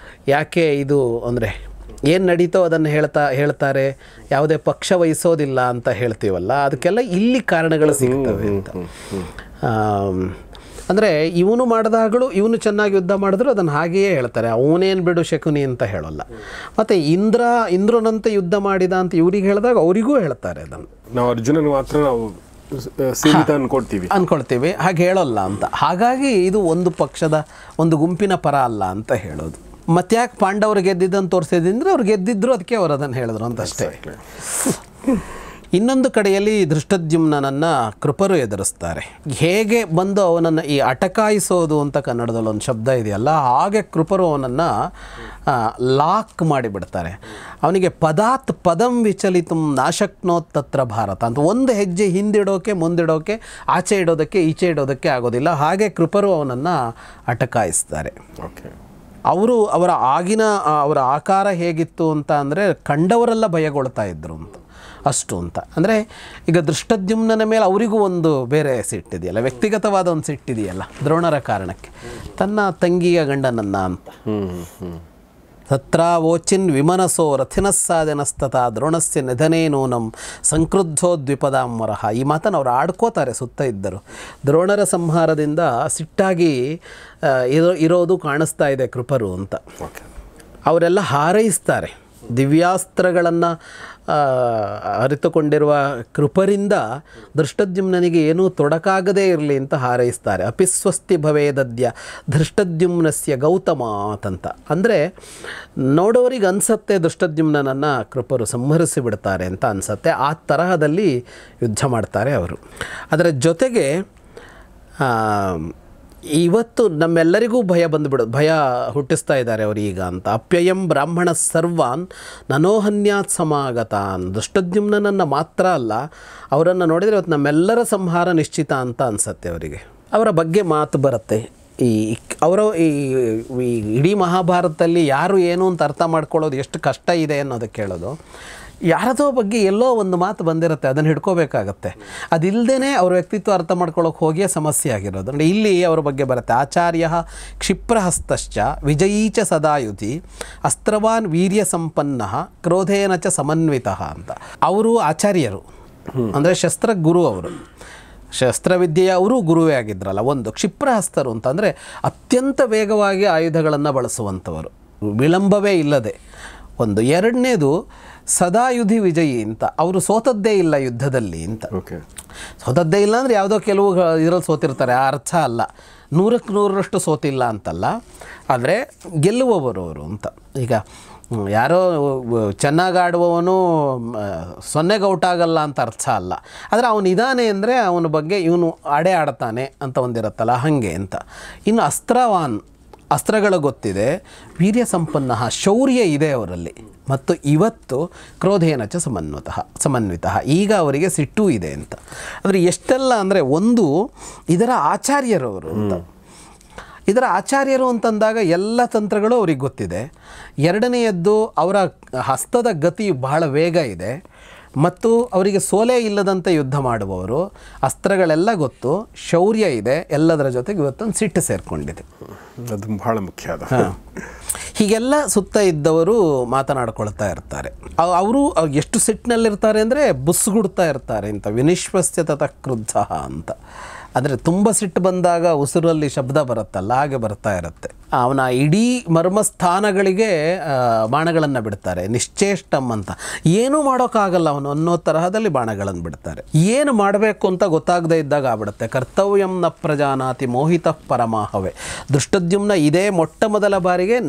ಯಾಕೆ ಇದು ಅಂದರೆ ಏನು ನಡೀತೋ ಅದನ್ನು ಹೇಳ್ತಾರೆ, ಯಾವುದೇ ಪಕ್ಷ ವಹಿಸೋದಿಲ್ಲ ಅಂತ ಹೇಳ್ತೀವಲ್ಲ, ಅದಕ್ಕೆಲ್ಲ ಇಲ್ಲಿ ಕಾರಣಗಳು ಸಿಗ್ತವೆ ಅಂತ. ಅಂದರೆ ಇವನು ಮಾಡಿದಾಗಲೂ ಇವನು ಚೆನ್ನಾಗಿ ಯುದ್ಧ ಮಾಡಿದ್ರು ಅದನ್ನು ಹಾಗೆಯೇ ಹೇಳ್ತಾರೆ, ಅವನೇನು ಬಿಡು ಶಕುನಿ ಅಂತ ಹೇಳೋಲ್ಲ. ಮತ್ತು ಇಂದ್ರನಂತೆ ಯುದ್ಧ ಮಾಡಿದ ಅಂತ ಇವ್ರಿಗೆ ಹೇಳಿದಾಗ ಅವರಿಗೂ ಹೇಳ್ತಾರೆ ಅದನ್ನು. ನಾವು ಅರ್ಜುನನ ಮಾತ್ರ ನಾವು ಸೀಮಿತ ಅನ್ಕೊಳ್ತೀವಿ, ಹಾಗೆ ಹೇಳೋಲ್ಲ ಅಂತ. ಹಾಗಾಗಿ ಇದು ಒಂದು ಪಕ್ಷದ ಒಂದು ಗುಂಪಿನ ಪರ ಅಲ್ಲ ಅಂತ ಹೇಳೋದು. ಮತ್ತ್ಯಾಕೆ ಪಾಂಡವರು ಗೆದ್ದಿದ್ದನ್ನು ತೋರಿಸಿದ್ರೆ ಅವ್ರು ಗೆದ್ದಿದ್ರು, ಅದಕ್ಕೆ ಅವರು ಅದನ್ನು ಹೇಳಿದ್ರು ಅಂತ ಅಷ್ಟೇ. ಇನ್ನೊಂದು ಕಡೆಯಲ್ಲಿ ಧೃಷ್ಟದ್ಯುಮ್ನನನ್ನು ಕೃಪರು ಎದುರಿಸ್ತಾರೆ. ಹೇಗೆ ಬಂದು ಅವನನ್ನು ಈ ಅಟಕಾಯಿಸೋದು ಅಂತ ಕನ್ನಡದಲ್ಲಿ ಒಂದು ಶಬ್ದ ಇದೆಯಲ್ಲ, ಹಾಗೆ ಕೃಪರು ಅವನನ್ನು ಲಾಕ್ ಮಾಡಿಬಿಡ್ತಾರೆ. ಅವನಿಗೆ ಪದಾತ್ ಪದಂ ವಿಚಲಿತು ನಾಶಕ್ನೋತ್ತತ್ರ ಭಾರತ ಅಂತ ಒಂದು ಹೆಜ್ಜೆ ಹಿಂದಿಡೋಕೆ ಮುಂದಿಡೋಕೆ ಆಚೆ ಇಡೋದಕ್ಕೆ ಈಚೆ ಇಡೋದಕ್ಕೆ ಆಗೋದಿಲ್ಲ. ಹಾಗೆ ಕೃಪರು ಅವನನ್ನು ಅಟಕಾಯಿಸ್ತಾರೆ. ಓಕೆ. ಅವರ ಆಕಾರ ಹೇಗಿತ್ತು ಅಂತ ಅಂದರೆ ಕಂಡವರೆಲ್ಲ ಭಯಗೊಳ್ತಾ ಇದ್ರು ಅಂತ, ಅಷ್ಟು ಅಂತ. ಅಂದರೆ ಈಗ ಧೃಷ್ಟದ್ಯುಮ್ನನ ಮೇಲೆ ಅವರಿಗೂ ಒಂದು ಬೇರೆ ಸಿಟ್ಟಿದೆಯಲ್ಲ, ವ್ಯಕ್ತಿಗತವಾದ ಒಂದು ಸಿಟ್ಟಿದೆಯಲ್ಲ ದ್ರೋಣರ ಕಾರಣಕ್ಕೆ, ತನ್ನ ತಂಗಿಯ ಗಂಡನನ್ನ ಅಂತ. ತತ್ರಾವೋಚಿನ್ ವಿಮನಸೋ ರಥಿನಸ್ಸಾದನಸ್ತತ ದ್ರೋಣಸ್ಯ ನಿಧನೇ ನೂನಂ ಸಂಕ್ರುದ್ಧೋ ದ್ವಿಪದಾಂಬರಃ. ಈ ಮಾತನ್ನು ಅವ್ರು ಆಡ್ಕೋತಾರೆ ಸುತ್ತ ಇದ್ದರು. ದ್ರೋಣರ ಸಂಹಾರದಿಂದ ಸಿಟ್ಟಾಗಿ ಇರೋದು ಕಾಣಿಸ್ತಾ ಇದೆ ಕೃಪರು ಅಂತ. ಅವರೆಲ್ಲ ಹಾರೈಸ್ತಾರೆ. ದಿವ್ಯಾಸ್ತ್ರಗಳನ್ನು ಅರಿತುಕೊಂಡಿರುವ ಕೃಪರಿಂದ ಧೃಷ್ಟದ್ಯುಮ್ನನಿಗೆ ಏನೂ ತೊಡಕಾಗದೇ ಇರಲಿ ಅಂತ ಹಾರೈಸ್ತಾರೆ. ಅಪಿಸ್ವಸ್ತಿ ಭವೇದದ್ಯ ಧೃಷ್ಟದ್ಯುಮ್ನಸ್ಯ ಗೌತಮಾತಂತ. ಅಂದರೆ ನೋಡೋರಿಗೆ ಅನಿಸತ್ತೆ ಧೃಷ್ಟದ್ಯುಮ್ನನನ್ನು ಕೃಪರು ಸಂಹರಿಸಿ ಬಿಡ್ತಾರೆ ಅಂತ ಅನಿಸತ್ತೆ. ಆ ತರಹದಲ್ಲಿ ಯುದ್ಧ ಮಾಡ್ತಾರೆ ಅವರು. ಅದರ ಜೊತೆಗೆ ಇವತ್ತು ನಮ್ಮೆಲ್ಲರಿಗೂ ಭಯ ಹುಟ್ಟಿಸ್ತಾ ಇದ್ದಾರೆ ಅವರು ಈಗ ಅಂತ. ಅಪ್ಯಯಂ ಬ್ರಾಹ್ಮಣ ಸರ್ವಾನ್ ನನೋಹನ್ಯಾತ್ ಸಮಾಗತಾನ್. ಧೃಷ್ಟದ್ಯುಮ್ನನನ್ನು ಮಾತ್ರ ಅಲ್ಲ, ಅವರನ್ನು ನೋಡಿದರೆ ಇವತ್ತು ನಮ್ಮೆಲ್ಲರ ಸಂಹಾರ ನಿಶ್ಚಿತ ಅಂತ ಅನಿಸತ್ತೆ ಅವರಿಗೆ. ಅವರ ಬಗ್ಗೆ ಮಾತು ಬರುತ್ತೆ. ಈ ಇಡೀ ಮಹಾಭಾರತದಲ್ಲಿ ಯಾರು ಏನು ಅಂತ ಅರ್ಥ ಮಾಡ್ಕೊಳ್ಳೋದು ಎಷ್ಟು ಕಷ್ಟ ಇದೆ ಅನ್ನೋದಕ್ಕೆ ಹೇಳೋದು. ಯಾರದೋ ಬಗ್ಗೆ ಎಲ್ಲೋ ಒಂದು ಮಾತು ಬಂದಿರುತ್ತೆ, ಅದನ್ನು ಹಿಡ್ಕೋಬೇಕಾಗತ್ತೆ. ಅದಿಲ್ಲದೇ ಅವ್ರ ವ್ಯಕ್ತಿತ್ವ ಅರ್ಥ ಮಾಡ್ಕೊಳ್ಳೋಕೆ ಹೋಗಿಯೇ ಸಮಸ್ಯೆ ಆಗಿರೋದು. ಅಂದರೆ ಇಲ್ಲಿ ಅವ್ರ ಬಗ್ಗೆ ಬರುತ್ತೆ. ಆಚಾರ್ಯ ಕ್ಷಿಪ್ರಹಸ್ತಶ್ಚ ವಿಜಯೀಚ ಸದಾಯುಧಿ ಅಸ್ತ್ರವಾನ್ ವೀರ್ಯ ಸಂಪನ್ನ ಕ್ರೋಧೇನ ಚ ಸಮನ್ವಿತಃ ಅಂತ. ಅವರು ಆಚಾರ್ಯರು, ಅಂದರೆ ಶಸ್ತ್ರಗುರು. ಅವರು ಶಸ್ತ್ರವಿದ್ಯೆಯ ಅವರು ಗುರುವೇ ಆಗಿದ್ರಲ್ಲ. ಒಂದು ಕ್ಷಿಪ್ರಹಸ್ತರು ಅಂತಂದರೆ ಅತ್ಯಂತ ವೇಗವಾಗಿ ಆಯುಧಗಳನ್ನು ಬಳಸುವಂಥವರು, ವಿಳಂಬವೇ ಇಲ್ಲದೆ. ಒಂದು ಎರಡನೇದು ಸದಾಯುಧಿ ವಿಜಯಿ ಅಂತ. ಅವರು ಸೋತದ್ದೇ ಇಲ್ಲ ಯುದ್ಧದಲ್ಲಿ ಅಂತ. ಸೋತದ್ದೇ ಇಲ್ಲ ಅಂದರೆ ಯಾವುದೋ ಕೆಲವು ಇದರಲ್ಲಿ ಸೋತಿರ್ತಾರೆ, ಆ ಅರ್ಥ ಅಲ್ಲ. 100ಕ್ಕೆ 100ರಷ್ಟು ಸೋತಿಲ್ಲ ಅಂತಲ್ಲ, ಆದರೆ ಗೆಲ್ಲುವವರು ಅವರು ಅಂತ. ಈಗ ಯಾರೋ ಚೆನ್ನಾಗಿ ಆಡುವವನು 0ಗೆ ಔಟ್ ಆಗಲ್ಲ ಅಂತ ಅರ್ಥ ಅಲ್ಲ. ಆದರೆ ಅವನಿದ್ದಾನೆ ಅಂದರೆ ಅವನ ಬಗ್ಗೆ ಇವನು ಆಡ್ತಾನೆ ಅಂತ ಒಂದಿರುತ್ತಲ್ಲ, ಹಾಗೆ ಅಂತ. ಇನ್ನು ಅಸ್ತ್ರಗಳು ಗೊತ್ತಿದೆ, ವೀರ್ಯ ಸಂಪನ್ನ ಶೌರ್ಯ ಇದೆ ಅವರಲ್ಲಿ, ಮತ್ತು ಇವತ್ತು ಕ್ರೋಧೇನಚ ಸಮನ್ವಿತಃ, ಈಗ ಅವರಿಗೆ ಸಿಟ್ಟು ಇದೆ ಅಂತ. ಅಂದರೆ ಎಷ್ಟೆಲ್ಲ ಅಂದರೆ, ಒಂದು ಇದರ ಆಚಾರ್ಯರವರು ಅಂತ. ಇದರ ಆಚಾರ್ಯರು ಅಂತಂದಾಗ ಎಲ್ಲ ತಂತ್ರಗಳು ಅವ್ರಿಗೆ ಗೊತ್ತಿದೆ. ಎರಡನೆಯದ್ದು, ಅವರ ಹಸ್ತದ ಗತಿ ಬಹಳ ವೇಗ ಇದೆ ಮತ್ತು ಅವರಿಗೆ ಸೋಲೆ ಇಲ್ಲದಂತೆ ಯುದ್ಧ ಮಾಡುವವರು. ಅಸ್ತ್ರಗಳೆಲ್ಲ ಗೊತ್ತು, ಶೌರ್ಯ ಇದೆ, ಎಲ್ಲದರ ಜೊತೆಗೆ ಇವತ್ತೊಂದು ಸಿಟ್ಟು ಸೇರಿಕೊಂಡಿದೆ. ಅದು ಬಹಳ ಮುಖ್ಯ. ಹೀಗೆಲ್ಲ ಸುತ್ತ ಇದ್ದವರು ಮಾತನಾಡ್ಕೊಳ್ತಾ ಇರ್ತಾರೆ. ಅವರು ಎಷ್ಟು ಸಿಟ್ಟಿನಲ್ಲಿರ್ತಾರೆ ಅಂದರೆ ಬುಸ್ಗುಡ್ತಾ ಇರ್ತಾರೆ ಅಂತ. ವಿನಿಶ್ವಸ್ಯ ತತಃ ಕ್ರುದ್ಧ ಅಂತ. ಅಂದರೆ ತುಂಬ ಸಿಟ್ಟು ಬಂದಾಗ ಉಸಿರಲ್ಲಿ ಶಬ್ದ ಬರುತ್ತಲ್ಲ, ಹಾಗೆ ಬರ್ತಾ ಇರುತ್ತೆ. ಅವನ ಇಡೀ ಮರ್ಮಸ್ಥಾನಗಳಿಗೆ ಬಾಣಗಳನ್ನು ಬಿಡ್ತಾರೆ. ನಿಶ್ಚೇಷ್ಟಂ ಅಂತ. ಏನೂ ಮಾಡೋಕ್ಕಾಗಲ್ಲ ಅವನು ಅನ್ನೋ ತರಹದಲ್ಲಿ ಬಾಣಗಳನ್ನು ಬಿಡ್ತಾರೆ. ಏನು ಮಾಡಬೇಕು ಅಂತ ಗೊತ್ತಾಗದೇ ಇದ್ದಾಗ ಆಗ್ಬಿಡುತ್ತೆ. ಕರ್ತವ್ಯಂ ನ ಪ್ರಜಾನಾತಿ ಮೋಹಿತಃ ಪರಮಾಹವೇ. ಧೃಷ್ಟದ್ಯುಮ್ನ ಇದೇ ಮೊಟ್ಟ ಮೊದಲ ಬಾರಿಗೆ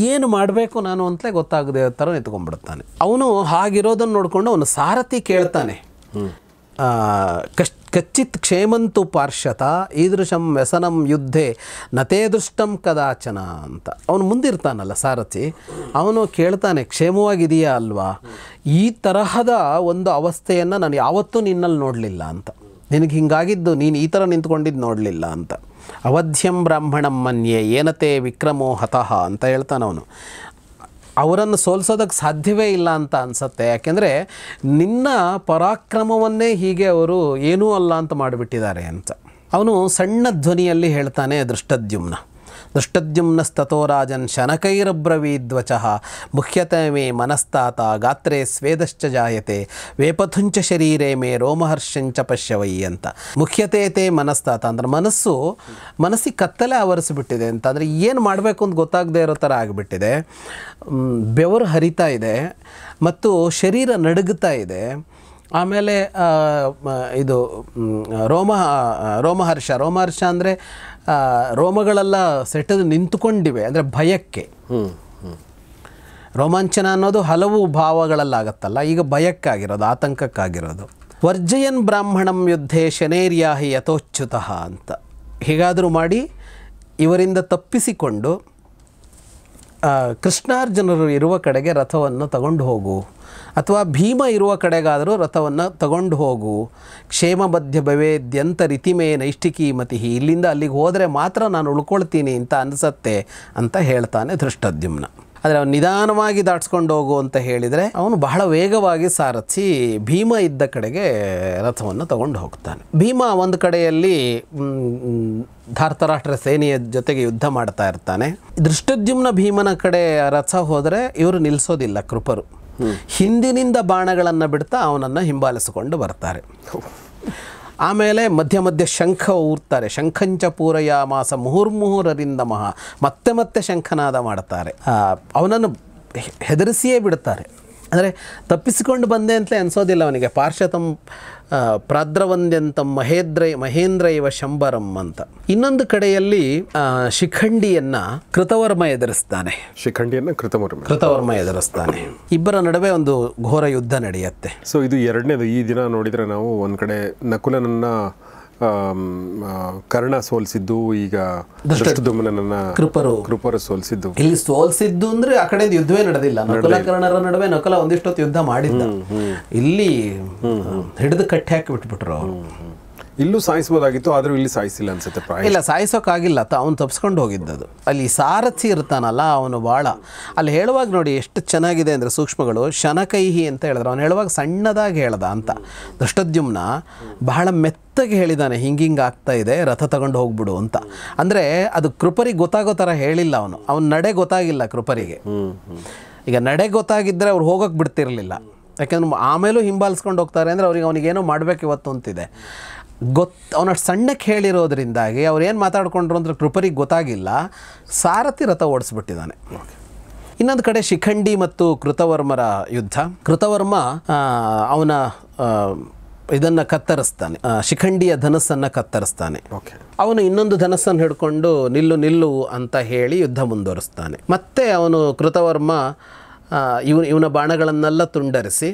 ಏನು ಮಾಡಬೇಕು ನಾನು ಅಂತಲೇ ಗೊತ್ತಾಗದೇ ಥರ ನಿಂತ್ಕೊಂಡ್ಬಿಡ್ತಾನೆ. ಅವನು ಹಾಗಿರೋದನ್ನು ನೋಡಿಕೊಂಡು ಅವನು ಸಾರಥಿ ಕೇಳ್ತಾನೆ, ಕಚ್ಚಿತ್ ಕ್ಷೇಮಂತು ಪಾರ್ಶ್ವತ ಈದೃಶಂ ವ್ಯಸನಂ ಯುದ್ಧೆ ನತೇ ದೃಷ್ಟಂ ಕದಾಚನ ಅಂತ. ಅವನು ಮುಂದಿರ್ತಾನಲ್ಲ ಸಾರಥಿ, ಅವನು ಕೇಳ್ತಾನೆ, ಕ್ಷೇಮವಾಗಿದೆಯಾ ಅಲ್ವಾ? ಈ ತರಹದ ಒಂದು ಅವಸ್ಥೆಯನ್ನು ನಾನು ಯಾವತ್ತೂ ನಿನ್ನಲ್ಲಿ ನೋಡಲಿಲ್ಲ ಅಂತ. ನಿನಗೆ ಹಿಂಗಾಗಿದ್ದು, ನೀನು ಈ ಥರ ನಿಂತ್ಕೊಂಡಿದ್ದು ನೋಡಲಿಲ್ಲ ಅಂತ. ಅವಧ್ಯಂ ಬ್ರಾಹ್ಮಣಂ ಮನ್ಯೆ ಏನತೆ ವಿಕ್ರಮೋ ಹತಃ ಅಂತ ಹೇಳ್ತಾನವನು. ಅವರನ್ನು ಸೋಲಿಸೋದಕ್ಕೆ ಸಾಧ್ಯವೇ ಇಲ್ಲ ಅಂತ ಅನಿಸತ್ತೆ. ಯಾಕೆಂದರೆ ನಿನ್ನ ಪರಾಕ್ರಮವನ್ನೇ ಹೀಗೆ ಅವರು ಏನೂ ಅಲ್ಲ ಅಂತ ಮಾಡಿಬಿಟ್ಟಿದ್ದಾರೆ ಅಂತ. ಅವನು ಸಣ್ಣ ಧ್ವನಿಯಲ್ಲಿ ಹೇಳ್ತಾನೆ ದೃಷ್ಟದ್ಯುಮ್ನಸ್ತೋ ರಾಜನ್ ಶನಕೈರಬ್ರವೀದ್ವಚಃ ಮುಖ್ಯತೆ ಮೇ ಮನಸ್ತಾತ ಗಾತ್ರೇ ಸ್ವೇದಶ್ಚ ಜಾಯತೆ ವೇಪಥುಂಚ ಶರೀರೇ ಮೇ ರೋಮಹರ್ಷಂಚ ಪಶ್ಯವೈ ಅಂತ. ಮುಖ್ಯತೆ ತೇ ಮನಸ್ತಾತ ಅಂದ್ರೆ ಮನಸ್ಸಿಗೆ ಕತ್ತಲೆ ಆವರಿಸಿಬಿಟ್ಟಿದೆ ಅಂತ. ಅಂದರೆ ಏನು ಮಾಡಬೇಕು ಅಂತ ಗೊತ್ತಾಗದೇ ಇರೋ ಥರ ಆಗಿಬಿಟ್ಟಿದೆ. ಬೆವರು ಹರಿತಾ ಇದೆ ಮತ್ತು ಶರೀರ ನಡುಗುತ್ತಾ ಇದೆ. ಆಮೇಲೆ ಇದು ರೋಮಹರ್ಷ ಅಂದರೆ ರೋಮಗಳೆಲ್ಲ ಸೆಟೆದು ನಿಂತುಕೊಂಡಿವೆ, ಅಂದರೆ ಭಯಕ್ಕೆ. ರೋಮಾಂಚನ ಅನ್ನೋದು ಹಲವು ಭಾವಗಳಲ್ಲಾಗತ್ತಲ್ಲ, ಈಗ ಭಯಕ್ಕಾಗಿರೋದು, ಆತಂಕಕ್ಕಾಗಿರೋದು. ವರ್ಜಯನ್ ಬ್ರಾಹ್ಮಣಂ ಯುದ್ಧೇ ಶನೇರ್ಯಾಹಿ ಯಥೋಚ್ಯುತಃ ಅಂತ. ಹೀಗಾದರೂ ಮಾಡಿ ಇವರಿಂದ ತಪ್ಪಿಸಿಕೊಂಡು ಕೃಷ್ಣಾರ್ಜುನರು ಇರುವ ಕಡೆಗೆ ರಥವನ್ನು ತಗೊಂಡು ಹೋಗು, ಅಥವಾ ಭೀಮ ಇರುವ ಕಡೆಗಾದರೂ ರಥವನ್ನು ತಗೊಂಡು ಹೋಗು. ಕ್ಷೇಮ ಮಧ್ಯ ಭವೇದ್ಯಂತ ರಿತಿಮೇ ನೈಷ್ಟಿಕೀ ಮತಿ, ಇಲ್ಲಿಂದ ಅಲ್ಲಿಗೆ ಹೋದರೆ ಮಾತ್ರ ನಾನು ಉಳ್ಕೊಳ್ತೀನಿ ಅಂತ ಅನಿಸತ್ತೆ ಅಂತ ಹೇಳ್ತಾನೆ ಧೃಷ್ಟದ್ಯುಮ್ನ. ಆದರೆ ಅವನು ನಿಧಾನವಾಗಿ ದಾಟ್ಸ್ಕೊಂಡು ಹೋಗು ಅಂತ ಹೇಳಿದರೆ ಅವನು ಬಹಳ ವೇಗವಾಗಿ ಸಾರಥಿ ಭೀಮ ಇದ್ದ ಕಡೆಗೆ ರಥವನ್ನು ತಗೊಂಡು ಹೋಗ್ತಾನೆ. ಭೀಮ ಒಂದು ಕಡೆಯಲ್ಲಿ ಧಾರ್ತರಾಷ್ಟ್ರ ಸೇನೆಯ ಜೊತೆಗೆ ಯುದ್ಧ ಮಾಡ್ತಾ ಇರ್ತಾನೆ. ಧೃಷ್ಟದ್ಯುಮ್ನ ಭೀಮನ ಕಡೆ ರಥ ಹೋದರೆ ಇವರು ನಿಲ್ಲಿಸೋದಿಲ್ಲ ಕೃಪರು. ಹಿಂದಿನಿಂದ ಬಾಣಗಳನ್ನು ಬಿಡ್ತಾ ಅವನನ್ನು ಹಿಂಬಾಲಿಸಿಕೊಂಡು ಬರ್ತಾರೆ. ಆಮೇಲೆ ಮಧ್ಯ ಮಧ್ಯ ಶಂಖ ಊರ್ತಾರೆ. ಶಂಖಂಚ ಪೂರಯಾಮಾಸ ಮುಹುರ್ಮುಹುರರಿಂದ ಮತ್ತೆ ಮತ್ತೆ ಶಂಖನಾದ ಮಾಡ್ತಾರೆ. ಅವನನ್ನು ಹೆದರಿಸಿಯೇ ಬಿಡ್ತಾರೆ. ಅಂದರೆ ತಪ್ಪಿಸಿಕೊಂಡು ಬಂದೆ ಅಂತಲೇ ಅನಿಸೋದಿಲ್ಲ ಅವನಿಗೆ. ಪಾರ್ಶ್ವತಂ ಪ್ರಾದ್ರವಂದ್ಯಂತಂ ಮಹೇಂದ್ರ ಇವ ಶಂಬರಂ ಅಂತ. ಇನ್ನೊಂದು ಕಡೆಯಲ್ಲಿ ಶಿಖಂಡಿಯನ್ನು ಕೃತವರ್ಮ ಎದುರಿಸ್ತಾನೆ. ಶಿಖಂಡಿಯನ್ನು ಕೃತವರ್ಮ ಎದುರಿಸ್ತಾನೆ. ಇಬ್ಬರ ನಡುವೆ ಒಂದು ಘೋರ ಯುದ್ಧ ನಡೆಯುತ್ತೆ. ಸೊ ಇದು ಎರಡನೇದು. ಈ ದಿನ ನೋಡಿದರೆ ನಾವು ಒಂದು ಕಡೆ ನಕುಲನನ್ನು ಕರ್ಣ ಸೋಲಿಸಿದ್ದು, ಈಗ ಧೃಷ್ಟದ್ಯುಮ್ನನನ್ನ ಕೃಪರು ಸೋಲಿಸಿದ್ದು. ಇಲ್ಲಿ ಸೋಲಿಸಿದ್ದು ಅಂದ್ರೆ ಆ ಕಡೆ ಯುದ್ಧವೇ ನಡೆದಿಲ್ಲ. ನಕುಲ ಕರ್ಣರ ನಡುವೆ ನಕುಲ ಒಂದಿಷ್ಟೊತ್ತು ಯುದ್ಧ ಮಾಡಿದ್ದ. ಇಲ್ಲಿ ಹಿಡಿದು ಕಟ್ಟಿ ಹಾಕಿ ಬಿಟ್ಬಿಟ್ರು. ಇಲ್ಲೂ ಸಾಯಿಸ್ಬೋದಾಗಿತ್ತು, ಆದರೂ ಇಲ್ಲಿ ಸಾಯಿಸಿಲ್ಲ ಅನ್ಸುತ್ತೆ. ಇಲ್ಲ, ಸಾಯಿಸೋಕ್ಕಾಗಿಲ್ಲ. ಅವನು ತಪ್ಪಿಸ್ಕೊಂಡು ಹೋಗಿದ್ದದು. ಅಲ್ಲಿ ಸಾರಥಿ ಇರ್ತಾನಲ್ಲ ಅವನು ಭಾಳ ಅಲ್ಲಿ ಹೇಳುವಾಗ ನೋಡಿ ಎಷ್ಟು ಚೆನ್ನಾಗಿದೆ ಅಂದರೆ ಸೂಕ್ಷ್ಮಗಳು. ಶನಕೈಹಿ ಅಂತ ಹೇಳಿದ್ರು. ಅವನು ಹೇಳುವಾಗ ಸಣ್ಣದಾಗಿ ಹೇಳ್ದ ಅಂತ. ಧೃಷ್ಟದ್ಯುಮ್ನ ಬಹಳ ಮೆತ್ತಗೆ ಹೇಳಿದ್ದಾನೆ, ಹಿಂಗಿಂಗೆ ಆಗ್ತಾ ಇದೆ, ರಥ ತಗೊಂಡು ಹೋಗ್ಬಿಡು ಅಂತ. ಅಂದರೆ ಅದು ಕೃಪರಿಗೆ ಗೊತ್ತಾಗೋ ಥರ ಹೇಳಿಲ್ಲ ಅವನು. ಅವನ ನಡೆ ಗೊತ್ತಾಗಿಲ್ಲ ಕೃಪರಿಗೆ. ಈಗ ನಡೆ ಗೊತ್ತಾಗಿದ್ದರೆ ಅವ್ರು ಹೋಗೋಕ್ಕೆ ಬಿಡ್ತಿರಲಿಲ್ಲ. ಯಾಕೆಂದ್ರೆ ಆಮೇಲೂ ಹಿಂಬಾಲಿಸ್ಕೊಂಡು ಹೋಗ್ತಾರೆ ಅಂದರೆ ಅವನಿಗೇನೋ ಮಾಡಬೇಕು ಇವತ್ತು ಅಂತಿದೆ. ಅವನಷ್ಟು ಸಣ್ಣಕ್ಕೆ ಹೇಳಿರೋದ್ರಿಂದಾಗಿ ಅವ್ರು ಏನು ಮಾತಾಡ್ಕೊಂಡ್ರು ಅಂದ್ರೆ ಕೃಪರಿಗೆ ಗೊತ್ತಾಗಿಲ್ಲ. ಸಾರಥಿ ರಥ ಓಡಿಸ್ಬಿಟ್ಟಿದ್ದಾನೆ. ಇನ್ನೊಂದು ಕಡೆ ಶಿಖಂಡಿ ಮತ್ತು ಕೃತವರ್ಮರ ಯುದ್ಧ. ಕೃತವರ್ಮ ಅವನ ಇದನ್ನು ಕತ್ತರಿಸ್ತಾನೆ, ಶಿಖಂಡಿಯ ಧನಸ್ಸನ್ನು ಕತ್ತರಿಸ್ತಾನೆ. ಅವನು ಇನ್ನೊಂದು ಧನಸ್ಸನ್ನು ಹಿಡ್ಕೊಂಡು ನಿಲ್ಲು ಅಂತ ಹೇಳಿ ಯುದ್ಧ ಮುಂದುವರಿಸ್ತಾನೆ. ಮತ್ತೆ ಅವನು ಕೃತವರ್ಮ ಇವನ ಬಾಣಗಳನ್ನೆಲ್ಲ ತುಂಡರಿಸಿ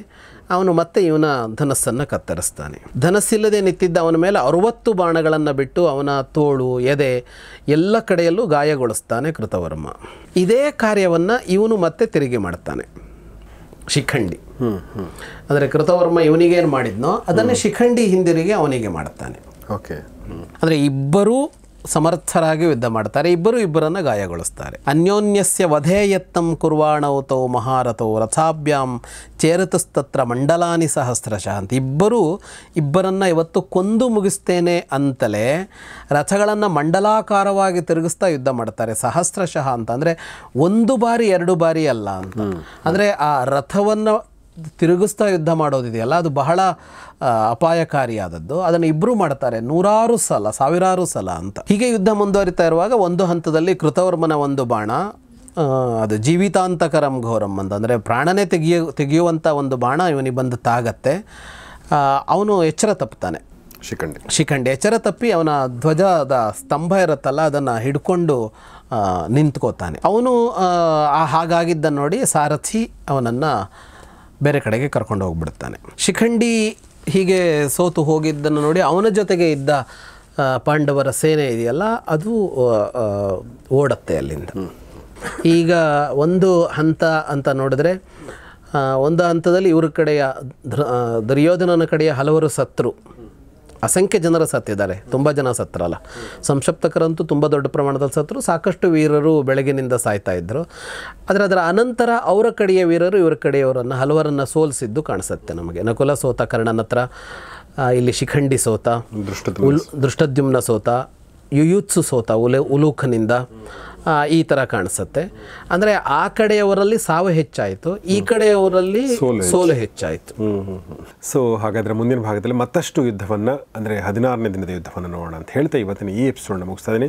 ಅವನು ಮತ್ತೆ ಇವನ ಧನಸ್ಸನ್ನು ಕತ್ತರಿಸ್ತಾನೆ. ಧನಸ್ಸಿಲ್ಲದೆ ನಿಂತಿದ್ದ ಅವನ ಮೇಲೆ 60 ಬಾಣಗಳನ್ನು ಬಿಟ್ಟು ಅವನ ತೋಳು, ಎದೆ ಎಲ್ಲ ಕಡೆಯಲ್ಲೂ ಗಾಯಗೊಳಿಸ್ತಾನೆ ಕೃತವರ್ಮ. ಇದೇ ಕಾರ್ಯವನ್ನು ಇವನು ಮತ್ತೆ ತಿರುಗಿ ಮಾಡ್ತಾನೆ ಶಿಖಂಡಿ. ಅಂದರೆ ಕೃತವರ್ಮ ಇವನಿಗೇನು ಮಾಡಿದ್ನೋ ಅದನ್ನೇ ಶಿಖಂಡಿ ಹಿಂದಿರುಗಿ ಅವನಿಗೆ ಮಾಡ್ತಾನೆ. ಅಂದರೆ ಇಬ್ಬರೂ ಸಮರ್ಥರಾಗಿ ಯುದ್ಧ ಮಾಡ್ತಾರೆ. ಇಬ್ಬರನ್ನು ಗಾಯಗೊಳಿಸ್ತಾರೆ. ಅನ್ಯೋನ್ಯಸ್ಯ ವಧೇಯತ್ನಂ ಕುರ್ವಾಣೌತೋ ಮಹಾರಥೋ ರಥಾಭ್ಯಾಂ ಚೇರತಸ್ತತ್ರ ಮಂಡಲಾನಿ ಸಹಸ್ರಶಃ ಅಂತ. ಇಬ್ಬರನ್ನು ಇವತ್ತು ಕೊಂದು ಮುಗಿಸ್ತೇನೆ ಅಂತಲೇ ರಥಗಳನ್ನು ಮಂಡಲಾಕಾರವಾಗಿ ತಿರುಗಿಸ್ತಾ ಯುದ್ಧ ಮಾಡ್ತಾರೆ. ಸಹಸ್ರಶಃ ಅಂತ ಅಂದರೆ 1 ಬಾರಿ 2 ಬಾರಿ ಅಲ್ಲ ಅಂತ. ಅಂದರೆ ಆ ರಥವನ್ನು ತಿರುಗಿಸ್ತಾ ಯುದ್ಧ ಮಾಡೋದಿದೆಯಲ್ಲ ಅದು ಬಹಳ ಅಪಾಯಕಾರಿಯಾದದ್ದು. ಅದನ್ನು ಇಬ್ಬರು ಮಾಡ್ತಾರೆ 100 ಸಲ, 1000 ಸಲ ಅಂತ. ಹೀಗೆ ಯುದ್ಧ ಮುಂದುವರಿತಾ ಇರುವಾಗ ಒಂದು ಹಂತದಲ್ಲಿ ಕೃತವರ್ಮನ ಒಂದು ಬಾಣ ಅದು ಜೀವಿತಾಂತಕರಂ ಘೋರಂ ಅಂತ, ಅಂದರೆ ಪ್ರಾಣನೇ ತೆಗೆಯುವಂಥ ಒಂದು ಬಾಣ ಇವನಿಗೆ ಬಂದು ತಾಗತ್ತೆ. ಅವನು ಎಚ್ಚರ ತಪ್ಪುತ್ತಾನೆ. ಶಿಖಂಡಿ ಎಚ್ಚರ ತಪ್ಪಿ ಅವನ ಧ್ವಜದ ಸ್ತಂಭ ಇರುತ್ತಲ್ಲ ಅದನ್ನು ಹಿಡ್ಕೊಂಡು ನಿಂತ್ಕೋತಾನೆ. ಅವನು ಹಾಗಾಗಿದ್ದನ್ನು ನೋಡಿ ಸಾರಥಿ ಅವನನ್ನು ಬೇರೆ ಕಡೆಗೆ ಕರ್ಕೊಂಡು ಹೋಗ್ಬಿಡ್ತಾನೆ. ಶಿಖಂಡಿ ಹೀಗೆ ಸೋತು ಹೋಗಿದ್ದನ್ನು ನೋಡಿ ಅವನ ಜೊತೆಗೆ ಇದ್ದ ಪಾಂಡವರ ಸೇನೆ ಇದೆಯಲ್ಲ ಅದು ಓಡತ್ತೆ ಅಲ್ಲಿಂದ. ಈಗ ಒಂದು ಹಂತ ಅಂತ ನೋಡಿದ್ರೆ ಒಂದು ಹಂತದಲ್ಲಿ ಇವ್ರ ಕಡೆಯ ದುರ್ಯೋಧನನ ಕಡೆಯ ಹಲವರು ಸತ್ರು, ಅಸಂಖ್ಯ ಜನರು ಸತ್ತಿದ್ದಾರೆ. ತುಂಬ ಜನ ಸತ್ರಲ್ಲ, ಸಂಕ್ಷಪ್ತಕರಂತೂ ತುಂಬ ದೊಡ್ಡ ಪ್ರಮಾಣದಲ್ಲಿ ಸತ್ರು. ಸಾಕಷ್ಟು ವೀರರು ಬೆಳಗಿನಿಂದ ಸಾಯ್ತಾ ಇದ್ದರು. ಆದರೆ ಅದರ ಅನಂತರ ಅವರ ಕಡೆಯ ವೀರರು ಇವರ ಕಡೆಯವರನ್ನು ಹಲವರನ್ನು ಸೋಲಿಸಿದ್ದು ಕಾಣಿಸುತ್ತೆ ನಮಗೆ. ನಕುಲ ಸೋತ ಕರ್ಣನ ಹತ್ರ, ಇಲ್ಲಿ ಶಿಖಂಡಿ ಸೋತ, ಧೃಷ್ಟದ್ಯುಮ್ನ ಸೋತ, ಯುಯುತ್ಸು ಸೋತ ಉಲೂಖನಿಂದ, ಈ ಥರ ಕಾಣಿಸುತ್ತೆ. ಅಂದರೆ ಆ ಕಡೆಯವರಲ್ಲಿ ಸಾವು ಹೆಚ್ಚಾಯಿತು, ಈ ಕಡೆಯವರಲ್ಲಿ ಸೋಲು ಹೆಚ್ಚಾಯಿತು. ಸೊ ಹಾಗಾದರೆ ಮುಂದಿನ ಭಾಗದಲ್ಲಿ ಮತ್ತಷ್ಟು ಯುದ್ಧವನ್ನು, ಅಂದರೆ 16ನೇ ದಿನದ ಯುದ್ಧವನ್ನು ನೋಡೋಣ ಅಂತ ಹೇಳ್ತಾ ಇವತ್ತಿನ ಈ ಎಪಿಸೋಡ್ನ ಮುಗಿಸ್ತಾ ಇದ್ದೀನಿ.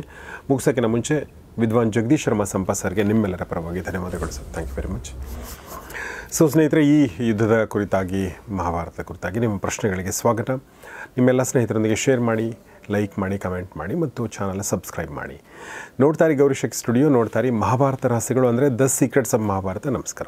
ಮುಗಿಸೋಕ್ಕಿಂತ ಮುಂಚೆ ವಿದ್ವಾನ್ ಜಗದೀಶ್ ಶರ್ಮಾ ಸಂಪತ್ ಸರ್ಗೆ ನಿಮ್ಮೆಲ್ಲರ ಪರವಾಗಿ ಧನ್ಯವಾದಗಳು sir. Thank you very much. So ಸ್ನೇಹಿತರೆ, ಈ ಯುದ್ಧದ ಕುರಿತಾಗಿ, ಮಹಾಭಾರತದ ಕುರಿತಾಗಿ ನಿಮ್ಮ ಪ್ರಶ್ನೆಗಳಿಗೆ ಸ್ವಾಗತ. ನಿಮ್ಮೆಲ್ಲ ಸ್ನೇಹಿತರೊಂದಿಗೆ ಶೇರ್ ಮಾಡಿ, ಲೈಕ್ ಮಾಡಿ, ಕಮೆಂಟ್ ಮಾಡಿ ಮತ್ತು ಚಾನಲ್ ಸಬ್ಸ್ಕ್ರೈಬ್ ಮಾಡಿ. ನೋಡ್ತಾರೆ ಗೌರಿ ಶಕ್ತಿ ಸ್ಟುಡಿಯೋ, ನೋಡ್ತಾರೆ ಮಹಾಭಾರತ ರಹಸ್ಯಗಳು ಅಂದರೆ ದ ಸೀಕ್ರೆಟ್ಸ್ ಆಫ್ ಮಹಾಭಾರತ. ನಮಸ್ಕಾರ.